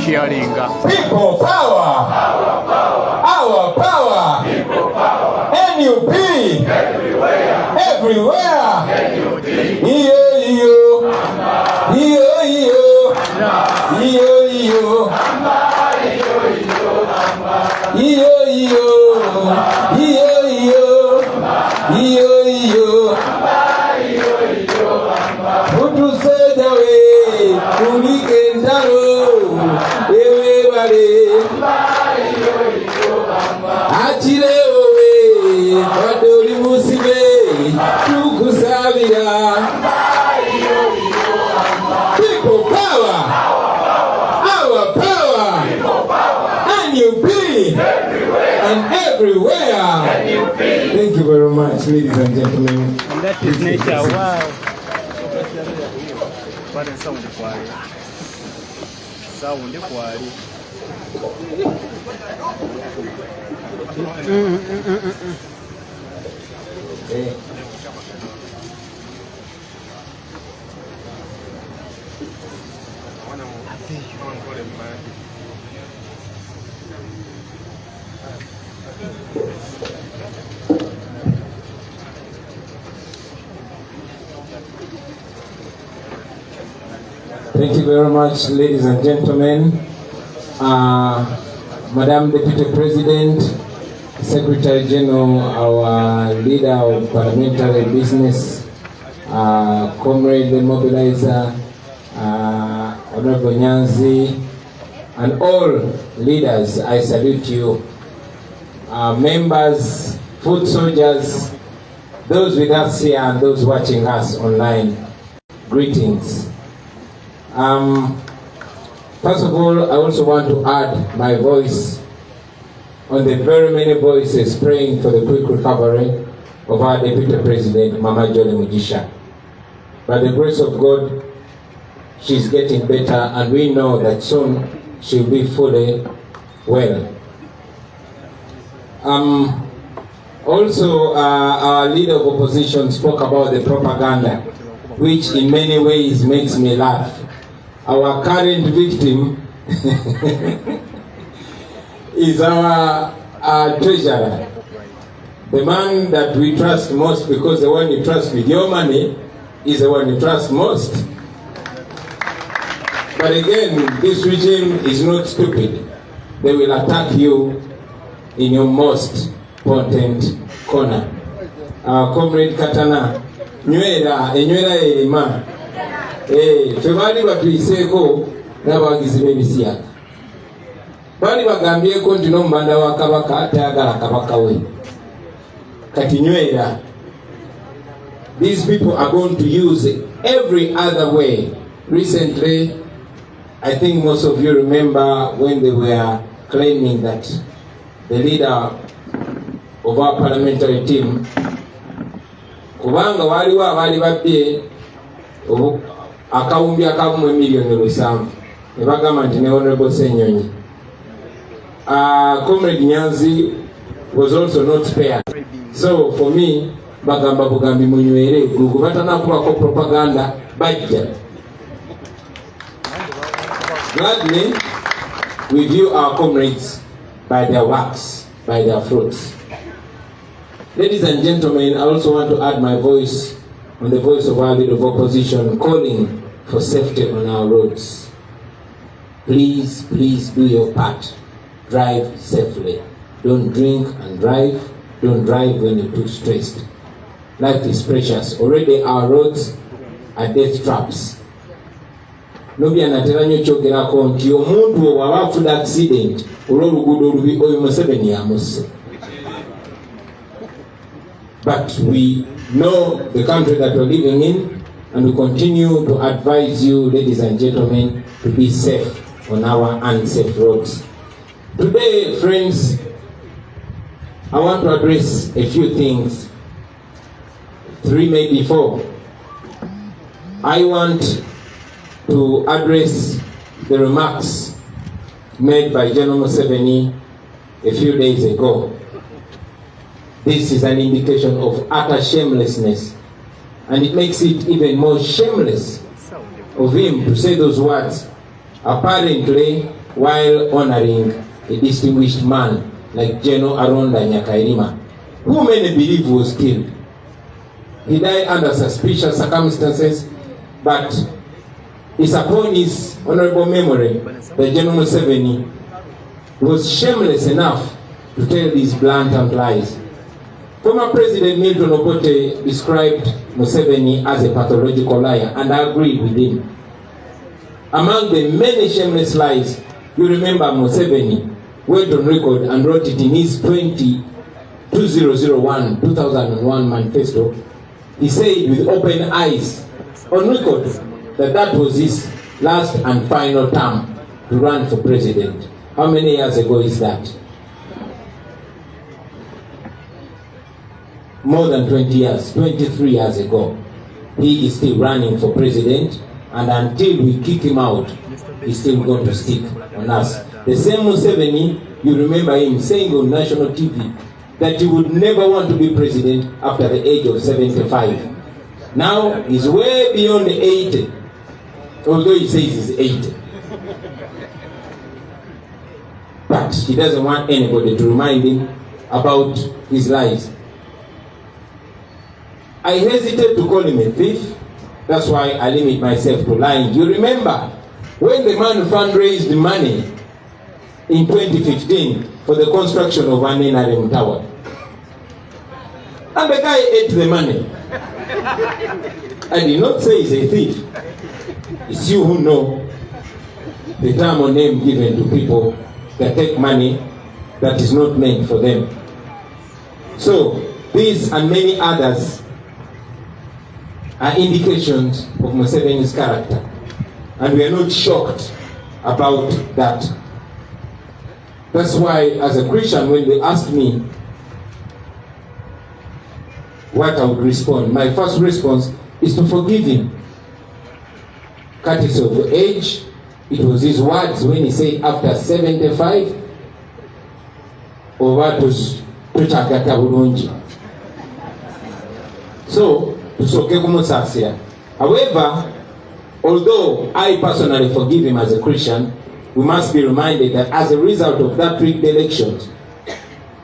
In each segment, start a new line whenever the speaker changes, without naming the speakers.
sharing.
People power. Our power. NUP. Everywhere. People power. Our power. NUP. And everywhere. Thank you very much, ladies and gentlemen.
And that is nature. Wow. What is sound quality? Sound quality.
Thank you very much, ladies and gentlemen. Madam Deputy President, Secretary General, our leader of parliamentary business, Comrade Mobilizer, Honorable Nyanzi, and all leaders, I salute you. Members, foot soldiers, those with us here and those watching us online, greetings. First of all, I also want to add my voice on the very many voices praying for the quick recovery of our Deputy President, Mama Jolly Mugisha. By the grace of God, she's getting better, and we know that soon she'll be fully well. Also, our leader of opposition spoke about the propaganda, which in many ways makes me laugh. Our current victim is our treasurer, the man that we trust most, because the one you trust with your money is the one you trust most. But again, this regime is not stupid. They will attack you in your most potent corner. Comrade Katana, nywera erima. Febali batuyiseko n'abawagizi b'ebisiyaka. Bali bagambyeko nti n'omubanda wa Kabaka tayagala Kabaka we. Kati nywera. These people are going to use every other way. Recently, I think most of you remember when they were claiming that the leader of our parliamentary team, kubanga waliwo abaali babbye akawumbi akamu million rusambu, ne bagamba nti ne Honorable Senyonyi. Comrade Nyanzi was also not spared. So for me, bagamba bugambi munywere gugu batanakubako propaganda bajja. Gladly, we view our comrades by their works, by their fruits. Ladies and gentlemen, I also want to add my voice on the voice of our leader of opposition, calling for safety on our roads. Please, please do your part. Drive safely. Don't drink and drive. Don't drive when you're too stressed. Life is precious. Already our roads are death traps. Nobi anatera nnyo kyogerako nti omuntu bw'aba afuna accident olw'oluguudo olubi oyo Museveni yamusse. But we know the country that we're living in, and we continue to advise you, ladies and gentlemen, to be safe on our unsafe roads. Today, friends, I want to address a few things, 3 maybe 4. I want to address the remarks made by General Museveni a few days ago. This is an indication of utter shamelessness, and it makes it even more shameless of him to say those words, apparently while honoring a distinguished man like General Aronda Nyakairima, who many believe was killed. He died under suspicious circumstances, but it's upon his honorable memory that General Museveni was shameless enough to tell these blatant lies. Former President Milton Obote described Museveni as a pathological liar, and I agreed with him. Among the many shameless lies, you remember Museveni went on record and wrote it in his 2001 manifesto. He said with open eyes on record that that was his last and final term to run for president. How many years ago is that? More than 20 years, 23 years ago. He is still running for president, and until we kick him out, he's still going to stick on us. The same Museveni, you remember him saying on national TV that he would never want to be president after the age of 75. Now he's way beyond 80, although he says he's 80. But he doesn't want anybody to remind him about his lies. I hesitate to call him a thief. That's why I limit myself to lying. You remember when the man fundraised money in 2015 for the construction of an NRM tower, and the guy ate the money. I did not say he's a thief. It's you who know the term or name given to people that take money that is not meant for them. So these and many others are indications of Museveni's character, and we are not shocked about that. That's why, as a Christian, when they ask me what I would respond, my first response is to forgive him. Courtesy of age, it was his words when he said after 75, or what was tuchagata bulungi. So however, although I personally forgive him as a Christian, we must be reminded that as a result of that rigged elections,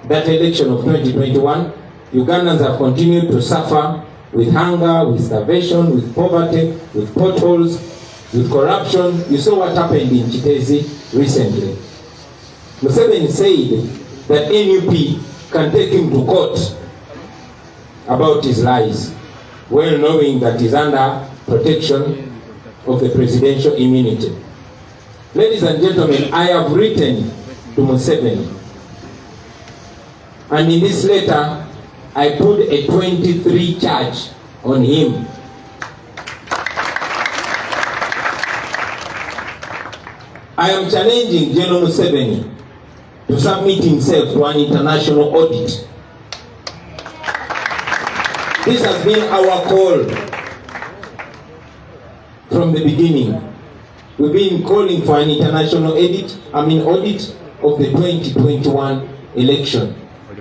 that election of 2021, Ugandans have continued to suffer with hunger, with starvation, with poverty, with potholes, with corruption. You saw what happened in Chitezi recently. Museveni said that NUP can take him to court about his lies, well knowing that he's under protection of the presidential immunity. Ladies and gentlemen, I have written to Museveni, and in this letter, I put a 23 charge on him. I am challenging General Museveni to submit himself to an international audit. This has been our call from the beginning. We've been calling for an international audit of the 2021 election.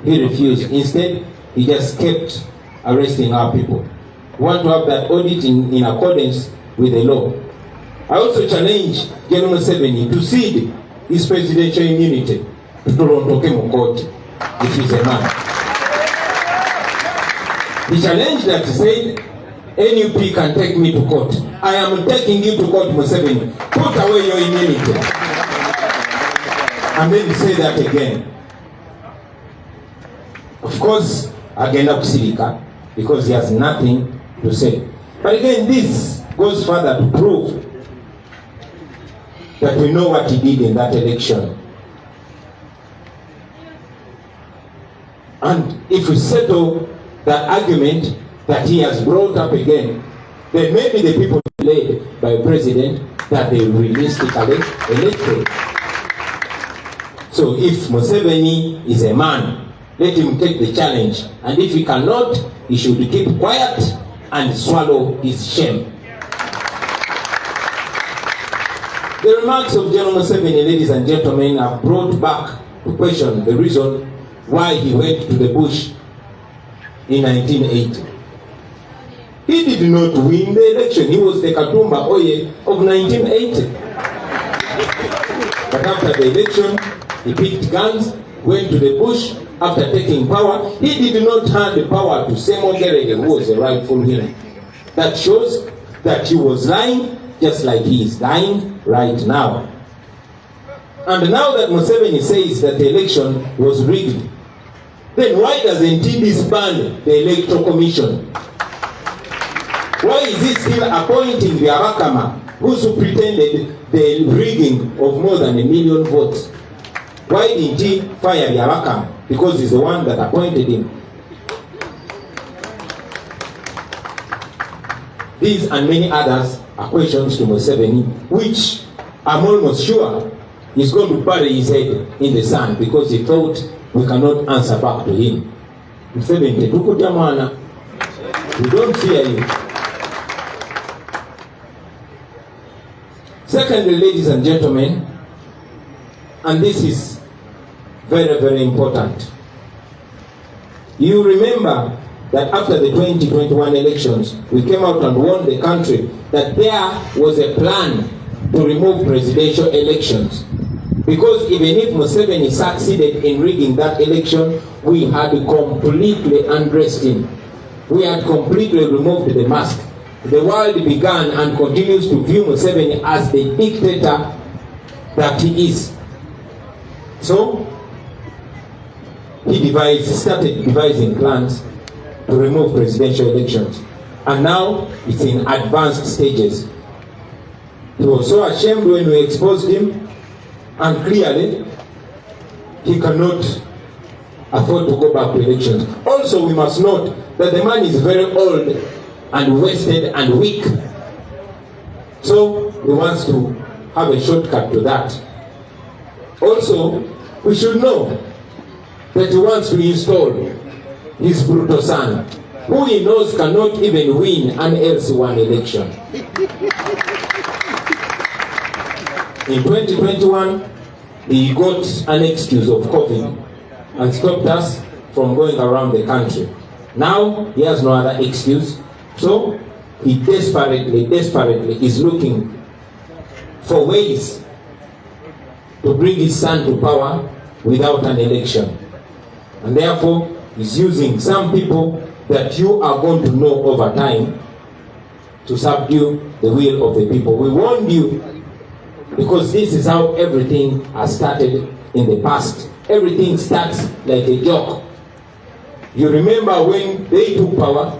He refused. Instead, he just kept arresting our people. We want to have that audit in accordance with the law. I also challenge General Museveni to cede his presidential immunity to Toronto Court if he's a man. The challenge that said NUP can take me to court. I am taking you to court, Museveni. Put away your immunity. And then say that again. Of course, agenda kusirika because he has nothing to say. But again, this goes further to prove that we know what he did in that election. And if we settle that argument that he has brought up again, then maybe the people led by a president that they realistically elected. So if Museveni is a man, let him take the challenge. And if he cannot, he should keep quiet and swallow his shame. The remarks of General Museveni, ladies and gentlemen, have brought back to question the reason why he went to the bush in 1980. He did not win the election. He was the Katumba Oye of 1980. But But after the election, he picked guns, went to the bush. After taking power, he did not hand the power to Semo Gerege, who was the rightful winner. That shows that he was lying, just like he is lying right now. And now that Museveni says that the election was rigged, then why doesn't he disband the Electoral Commission? Why is he still appointing the Abakama, who pretended the rigging of more than 1 million votes? Why didn't he fire the Abakama? Because he's the one that appointed him. These and many others are questions to Museveni, which I'm almost sure he's going to bury his head in the sand because he thought we cannot answer back to him. Museveni, we don't fear you. Secondly, ladies and gentlemen, and this is very, very important. You remember that after the 2021 elections, we came out and warned the country that there was a plan to remove presidential elections. Because even if Museveni succeeded in rigging that election, we had completely undressed him. We had completely removed the mask. The world began and continues to view Museveni as the dictator that he is. So, he started devising plans to remove presidential elections. And now, it's in advanced stages. He was so ashamed when we exposed him, and clearly, he cannot afford to go back to elections. Also, we must note that the man is very old and wasted and weak. So, he wants to have a shortcut to that. Also, we should know that he wants to install his brutal son, who he knows cannot even win an LC1 election. In 2021, he got an excuse of COVID and stopped us from going around the country. Now, he has no other excuse. So, he desperately is looking for ways to bring his son to power without an election. And therefore, he's using some people that you are going to know over time to subdue the will of the people. We warned you because this is how everything has started in the past. Everything starts like a joke. You remember when they took power,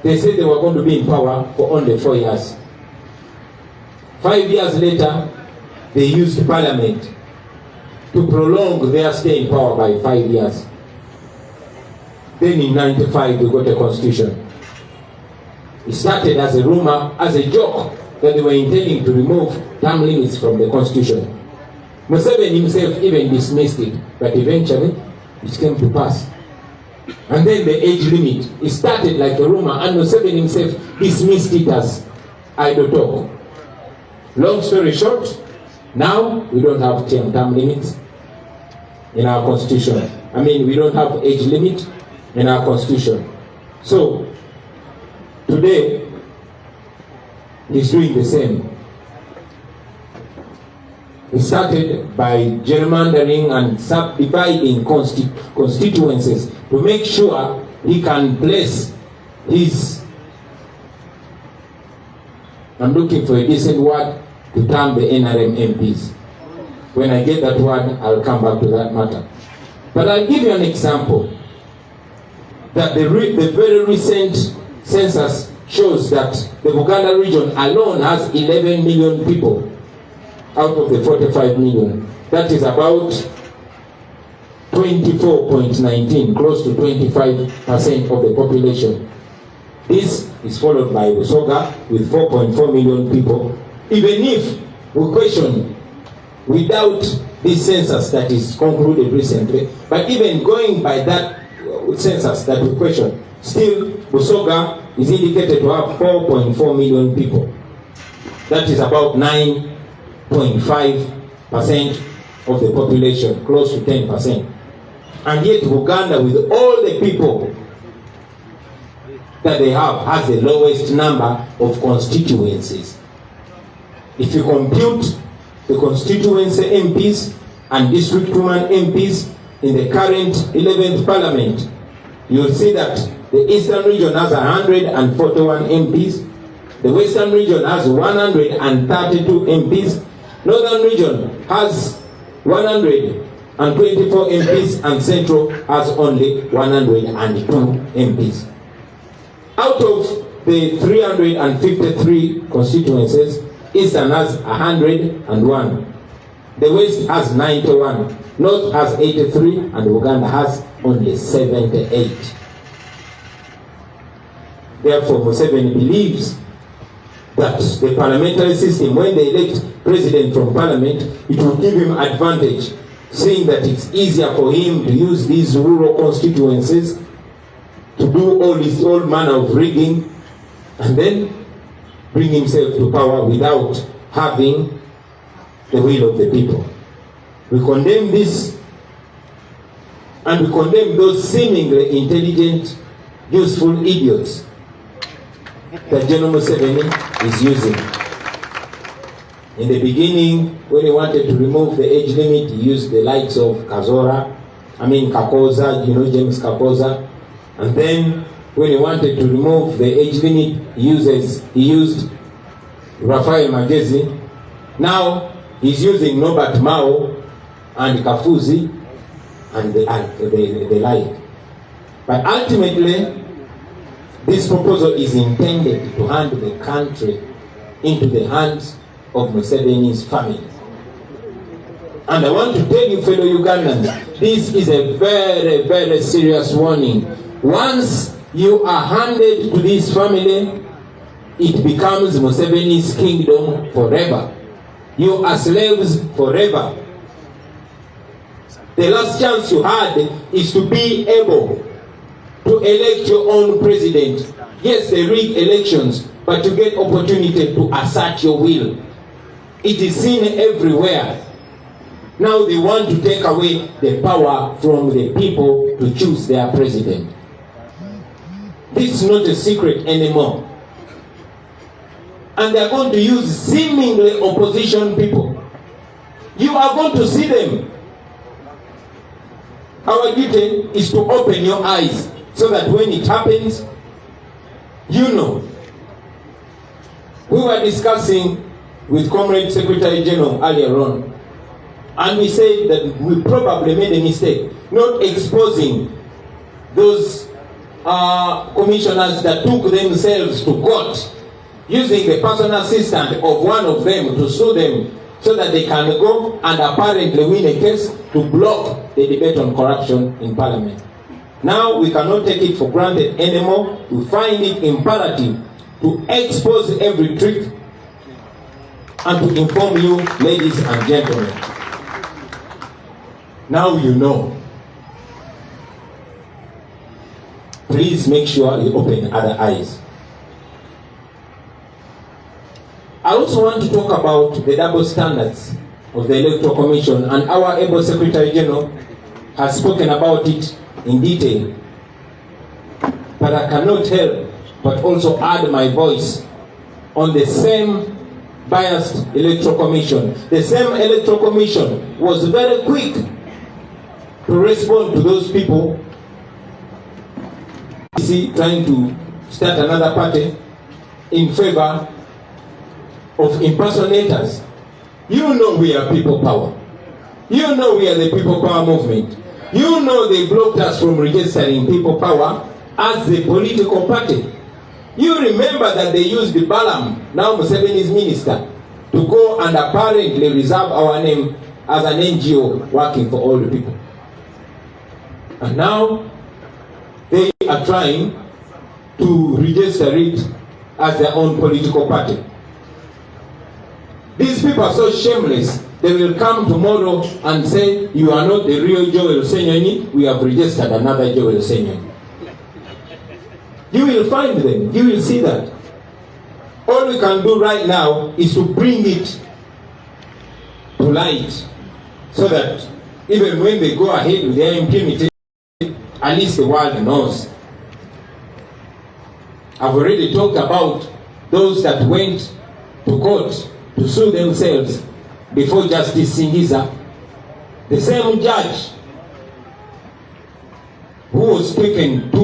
they said they were going to be in power for only 4 years. 5 years later, they used parliament to prolong their stay in power by 5 years. Then in 95, we got a constitution. It started as a rumor, as a joke, that they were intending to remove term limits from the constitution. Museveni himself even dismissed it, but eventually it came to pass. And then the age limit, it started like a rumor, and Museveni himself dismissed it as idle talk. Long story short, now we don't have term limits in our constitution. I mean, we don't have age limit in our constitution. So, today, he's doing the same. He started by gerrymandering and subdividing constituencies to make sure he can place his, I'm looking for a decent word to term the NRM MPs. When I get that word, I'll come back to that matter. But I'll give you an example. That the very recent census shows that the Buganda region alone has 11 million people out of the 45 million. That is about 24.19, close to 25% of the population. This is followed by Nsonga with 4.4 million people. Even if we question, without this census that is concluded recently, but even going by that census that we question, still Nsonga is indicated to have 4.4 million people. That is about 9.5% of the population, close to 10%. And yet Uganda, with all the people that they have, has the lowest number of constituencies. If you compute the constituency MPs and district woman MPs in the current 11th Parliament, you will see that the Eastern region has 141 MPs, the Western region has 132 MPs, Northern region has 124 MPs, and Central has only 102 MPs. Out of the 353 constituencies, Eastern has 101, the West has 91, North has 83, and Buganda has only 78. Therefore, Museveni believes that the parliamentary system, when they elect president from parliament, it will give him advantage, saying that it's easier for him to use these rural constituencies to do all manner of rigging and then bring himself to power without having the will of the people. We condemn this, and we condemn those seemingly intelligent, useful idiots that General Museveni is using. In the beginning, when he wanted to remove the age limit, he used the likes of Kakoza, James Kakoza. And then, when he wanted to remove the age limit, he used Raphael Magezi. Now, he's using Norbert Mao and Kafuzi and the like. But ultimately, this proposal is intended to hand the country into the hands of Museveni's family. And I want to tell you, fellow Ugandans, this is a very, very serious warning. Once you are handed to this family, it becomes Museveni's kingdom forever. You are slaves forever. The last chance you had is to be able to elect your own president. Yes, they rig elections, but you get opportunity to assert your will. It is seen everywhere. Now they want to take away the power from the people to choose their president. This is not a secret anymore. And they are going to use seemingly opposition people. You are going to see them. Our duty is to open your eyes so that when it happens, you know. We were discussing with Comrade Secretary General earlier on, and we said that we probably made a mistake not exposing those commissioners that took themselves to court using the personal assistant of one of them to sue them so that they can go and apparently win a case to block the debate on corruption in Parliament. Now we cannot take it for granted anymore. We find it imperative to expose every trick and to inform you, ladies and gentlemen. Now you know. Please make sure you open other eyes. I also want to talk about the double standards of the Electoral Commission, and our able Secretary General has spoken about it in detail. But I cannot help but also add my voice on the same biased Electoral Commission. The same Electoral Commission was very quick to respond to those people trying to start another party in favor of impersonators. You know we are people power. You know we are the people power movement. You know they blocked us from registering people power as the political party. You remember that they used the Balaam, now Museveni's minister, to go and apparently reserve our name as an NGO working for all the people. And now they are trying to register it as their own political party. These people are so shameless. They will come tomorrow and say, you are not the real Joel Senyonyi, we have registered another Joel Senyonyi. You will find them. You will see that. All we can do right now is to bring it to light so that even when they go ahead with their impunity, at least the world knows. I've already talked about those that went to court to sue themselves before Justice Singiza, the same judge who was taken to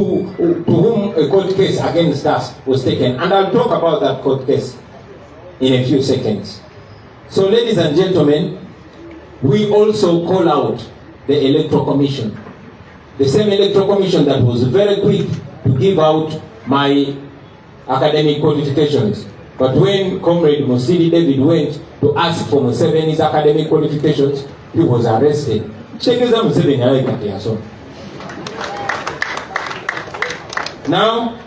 whom a court case against us was taken. And I'll talk about that court case in a few seconds. So ladies and gentlemen, we also call out the Electoral Commission. The same Electoral Commission that was very quick to give out my academic qualifications. But when Comrade Musili David went to ask for Museveni's academic qualifications, he was arrested. Now,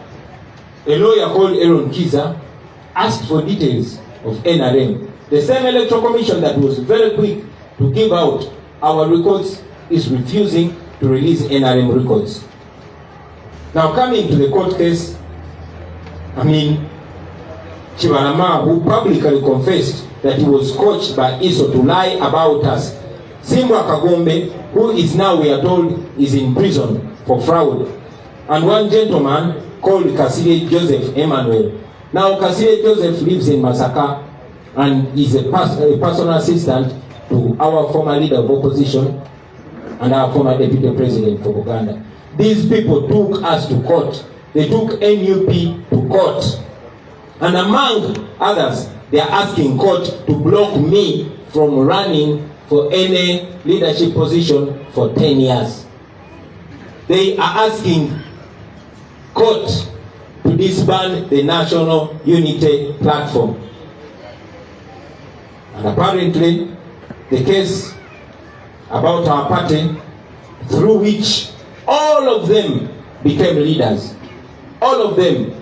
a lawyer called Aaron Kiza asked for details of NRM. The same Electoral Commission that was very quick to give out our records is refusing to release NRM records. Now, coming to the court case, Chibalama, who publicly confessed that he was coached by ISO to lie about us. Simbwa Kagombe, who is now, we are told, is in prison for fraud. And one gentleman called Kasile Joseph Emmanuel. Now, Kasile Joseph lives in Masaka and is a personal assistant to our former leader of opposition and our former deputy president for Buganda. These people took us to court. They took NUP to court. And among others, they are asking court to block me from running for any leadership position for 10 years. They are asking court to disband the National Unity Platform. And apparently, the case about our party, through which all of them became leaders, all of them,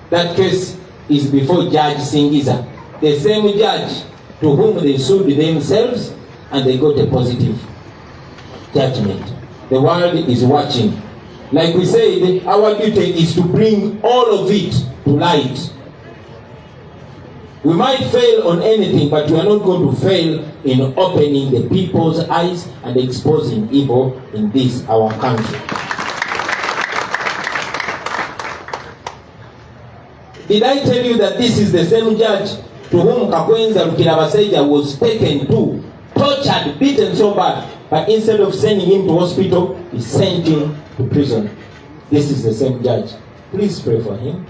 that case is before Judge Singiza, the same judge to whom they sued themselves and they got a positive judgment. The world is watching. Like we said, our duty is to bring all of it to light. We might fail on anything, but we are not going to fail in opening the people's eyes and exposing evil in this, our country. Did I tell you that this is the same judge to whom Kakwenza Rukirabaseja was taken to, tortured, beaten so bad, but instead of sending him to hospital, he sent him to prison? This is the same judge. Please pray for him.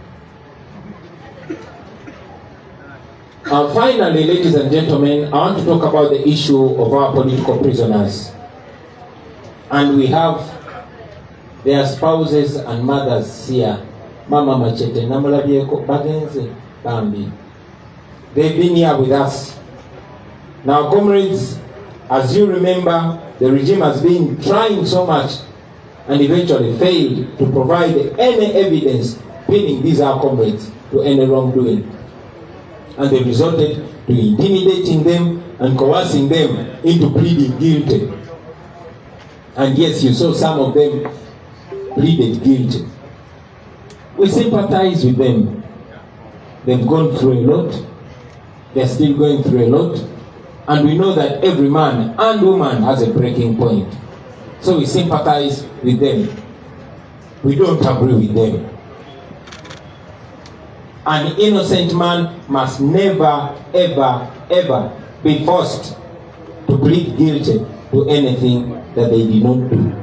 Finally, ladies and gentlemen, I want to talk about the issue of our political prisoners. And we have their spouses and mothers here. Mama Machete, Namulabieko, Bagenze, Bambi. They've been here with us. Now, comrades, as you remember, the regime has been trying so much and eventually failed to provide any evidence pinning these our comrades to any wrongdoing. And they resorted to intimidating them and coercing them into pleading guilty. And yes, you saw some of them pleaded guilty. We sympathize with them. They've gone through a lot. They're still going through a lot. And we know that every man and woman has a breaking point. So we sympathize with them. We don't agree with them. An innocent man must never, ever, ever be forced to plead guilty to anything that they did not do.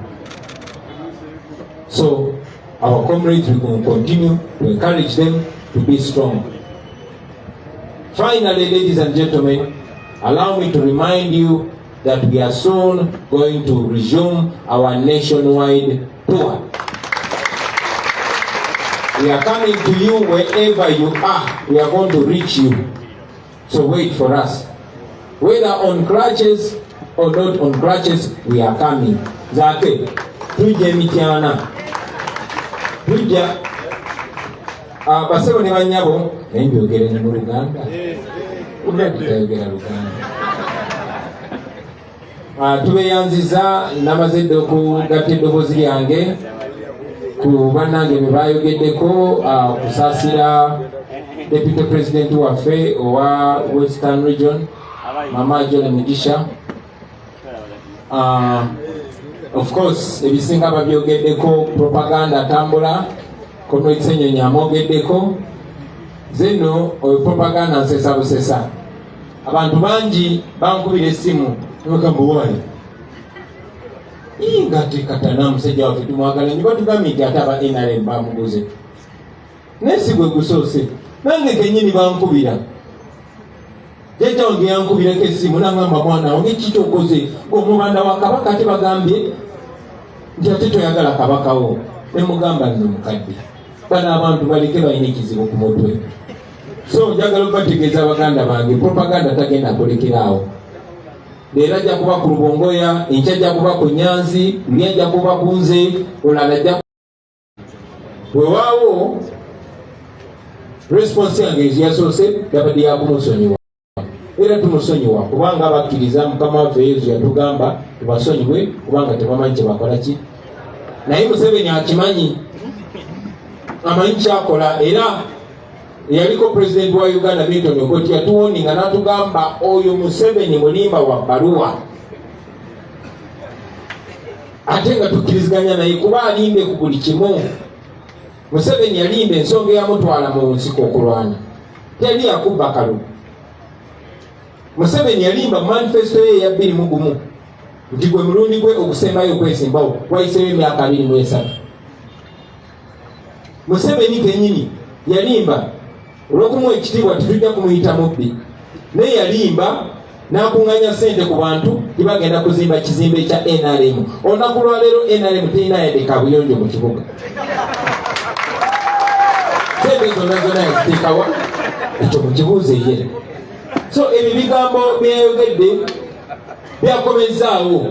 So, our comrades, we will continue to encourage them to be strong. Finally, ladies and gentlemen, allow me to remind you that we are soon going to resume our nationwide tour. We are coming to you wherever you are. We are going to reach you. So wait for us. Whether on crutches or not on crutches, we are coming. Zake, tuje mitiana. Tuje. Basebo ne banyabo, nembi ogere ne mu Uganda. Uganda. Tubeyanziza namazedde okugatta eddoboozi lyange ku bannange be bayogeddeko okusaasira deputy president waffe owa Western Region, Mama Jole Mugisha. Of course, ebisinga babyogeddeko, propaganda atambula, Comrade Senyonyi amwogeddeko. Zeno oyo propaganda nsesa busesa. abantu bangi bankubira essimu nebagambuwali ngate katana musajja waffe tumwagala nyo batugambye nti ate aba NRM bamuguze naye si gwe gusoose nange kenyini bankubira jjajja wange yankubirako essimu nangamba mwana wange kikyokoze omubanda wa kabaka ate bagambye nti ate toyagala kabakawo nemugamba nno mukadde bano abantu baleke balina ekizibu ku mutwe so njagala okubategeeza abaganda bange propaganda tagenda kulekeraawo leero ajja kuba ku Lubongoya, enkya ajja kuba ku Nyanzi, luli ajja kuba ku nze, olala ajja wewaawo response yange yasoose yabadde yakumusonyiwa era tumusonyiwa kubanga abakkiriza mukama waffe Yesu yatugamba tubasonyiwe kubanga tebamanyi kyebakola ki naye Museveni akimanyi amanyi kyakola era yaliko president wa Uganda Milton Obote yatuwoninga natugamba oyo Museveni mulimba wa baluwa ate nga tukkiriziganya naye kuba alimbe ku buli kimu. Museveni yalimba ensonga eyamutwala mu nsiko okulwana teri yakubba kalu. Museveni yalimba manifesto ye ya 21 nti gwe mulundi gwe okusembayo okwesimbawo wayiseewo emyaka 23. Museveni kenyini yalimba olw'okumuwa ekitiibwa tetujja kumuyita mubbi naye yalimba n'akuŋŋanya ssente ku bantu tibagenda kuzimba kizimbe ekya NRM. Olunaku lwa leero NRM terina yadde kabuyonjo mu kibuga. Ssente zonna yaziteekawa ekyo mukibuuze ye. So ebyo bigambo byayogedde byakomezaawo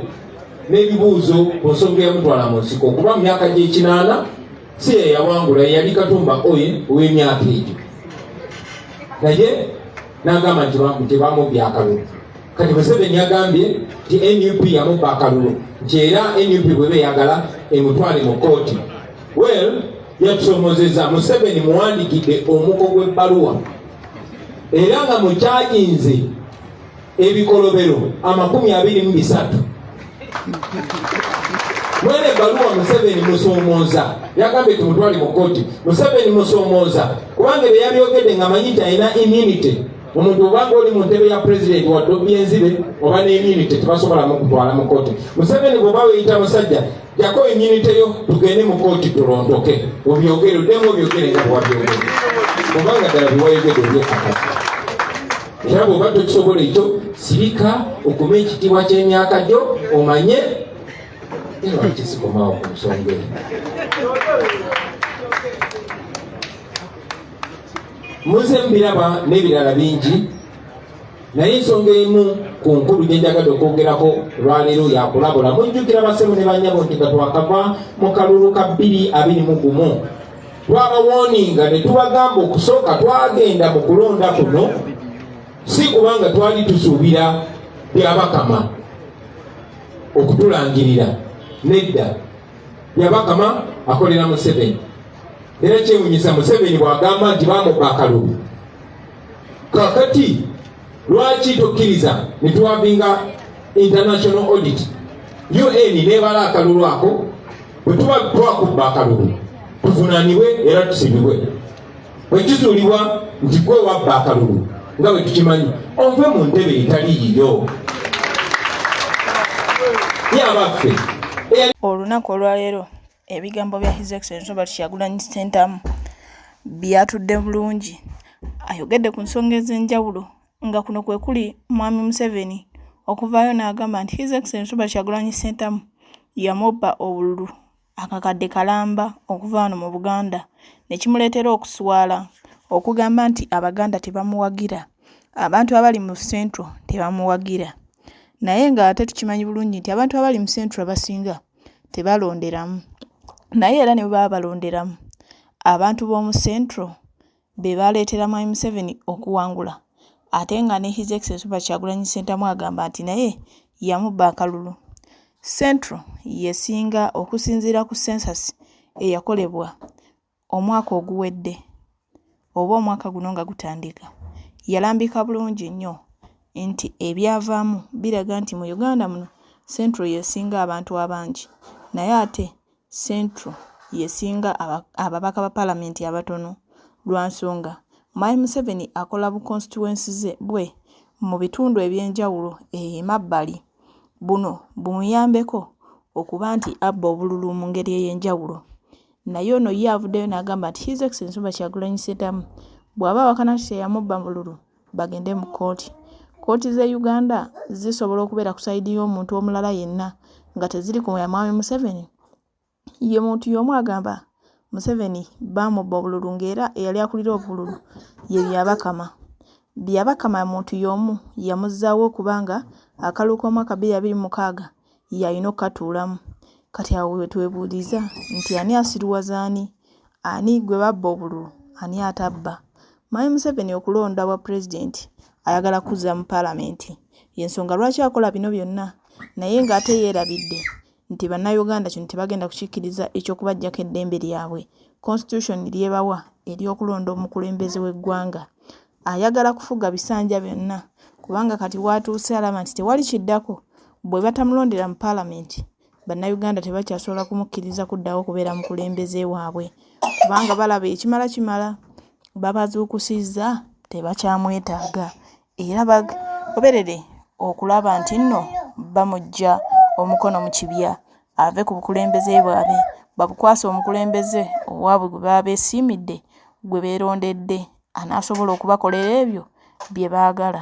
n'ebibuuzo ku nsonga eyamutwala mu nsiko okuba mu myaka gy'ekinaana si ye yawangula yali Katumba oye ow'emyaka egyo naye n'agamba nti bamubbi akalulu. Kati Museveni yagambye nti NUP yamubba akalulu nti era NUP bwe beeyagala emutwale mu kooti. Well, yatusomozeza Museveni muwandikidde omuko gw'ebbaluwa era nga mukyajinze ebikolobero 23. Mwene ebbaluwa Museveni musomooza yagambye tumutwale mu kooti. Museveni musomooza kubanga bye yabyogedde nga manyi nti alina immunity. Omuntu obanga oli mu ntebe ya president wadde obyenzibe oba n'immunity tebasobola mukutwala mu kooti. Museveni bw'oba weeyita musajja jako immunity yo tugende mu kooti tulondoke obyogere oddemu obyogere nga bwabyogere kubanga ddala biwayogedde obyekakati. Era bw'oba tokisobola ekyo sirika okuma ekitiibwa ky'emyaka gyo omanye era kisikomawo ku nsonga eyo. Muze mbiraba n'ebirala bingi naye ensonga emu ku nkulu gye njagadde okwogerako lwaleero yakulabula. Mujjukira basebo ne bannyabo nti nga twakava mu kalulu ka 2021 twabawoninga ne tubagamba okusooka twagenda mu kulonda kuno si kubanga twali tusuubira byabakama okutulangirira nedda. Byabakama akolera Museveni era kyewunyisa Museveni bw'agamba nti bamubba akalulu. Kakati lwaki tokkiriza ne tuwabinga international audit UN nebala akalulu ako bwe tuba twakubba akalulu tuvunaanibwe era tusibibwe. Bwe kizuulibwa nti gwe wabba akalulu nga bwe tukimanyi ove mu ntebe etali yiyo yabaffe.
Olunaku olwaleero ebigambo bya His Excellency Robert Kyagulanyi Ssentamu byatudde bulungi. Ayogedde ku nsonga ez'enjawulo nga kuno kwe kuli Mwami Museveni okuvaayo n'agamba nti His Excellency Robert Kyagulanyi Ssentamu yamubba Obululu Akakadde Kalamba okuva wano mu Buganda ne kimuleetera okuswala okugamba nti Abaganda tebamuwagira, abantu abali mu Central tebamuwagira. Naye nga ate tukimanyi bulungi nti abantu abali mu Central abasinga tebalonderamu. Naye era ne bwe baba balonderamu abantu b'omu Central be baleetera Mwami Museveni okuwangula. Ate nga ne His Excellency Robert Kyagulanyi Ssentamu agamba nti naye yamubba akalulu. Central yesinga okusinziira ku census eyakolebwa omwaka oguwedde oba omwaka guno nga gutandika. Yalambika bulungi nnyo nti ebyavaamu biraga nti mu Uganda muno Central yesinga abantu abangi naye ate Central yesinga ababaka ba Parliament abatono lwa nsonga Mwami Museveni akola bu constituencies bwe mu bitundu ebyenjawulo emabbali buno bumuyambeko okuba nti abba obululu mu ngeri ey'enjawulo. Naye ono ye avuddeyo n'agamba nti His Excellency Nsonga Kyagulanyi Ssentamu bw'aba awakana nti teyamubba bululu bagende mu kkooti. Kkooti z'e Uganda zisobola okubeera ku sayidi y'omuntu omulala yenna nga teziri ku ya Mwami Museveni. Ye muntu y'omu agamba Museveni baamubba obululu ng'era eyali akulira obululu ye Byabakama. Byabakama muntu y'omu yamuzzaawo kubanga akalulu k'omwaka 2026 yalina okukatuulamu. Kati awo we twebuuliza nti ani asiruwaza ani? Ani gwe babba obululu? Ani atabba? Mwami Museveni okulonda bwa pulezidenti ayagala kuzza mu paalamenti. Y'ensonga lwaki akola bino byonna, naye ng'ate yeerabidde nti bannayuganda kino tebagenda kukikkiriza eky'okubaggyako eddembe lyabwe. Constitution lyebawa ery'okulonda omukulembeze w'eggwanga. Ayagala kufuga bisanja byonna kubanga kati watuuse alaba nti tewali kiddako. Bwe batamulondera mu paalamenti, bannayuganda tebakyasobola kumukkiriza kuddawo okubeera mukulembeze waabwe kubanga balaba ekimala kimala, babazuukusizza tebakyamwetaaga era bagoberere okulaba nti nno bamuggya omukono mu kibya ave ku bukulembeze bwabwe, babukwasa omukulembeze owaabwe gwe baba beesiimidde, gwe beerondedde, anaasobola okubakolera ebyo bye baagala.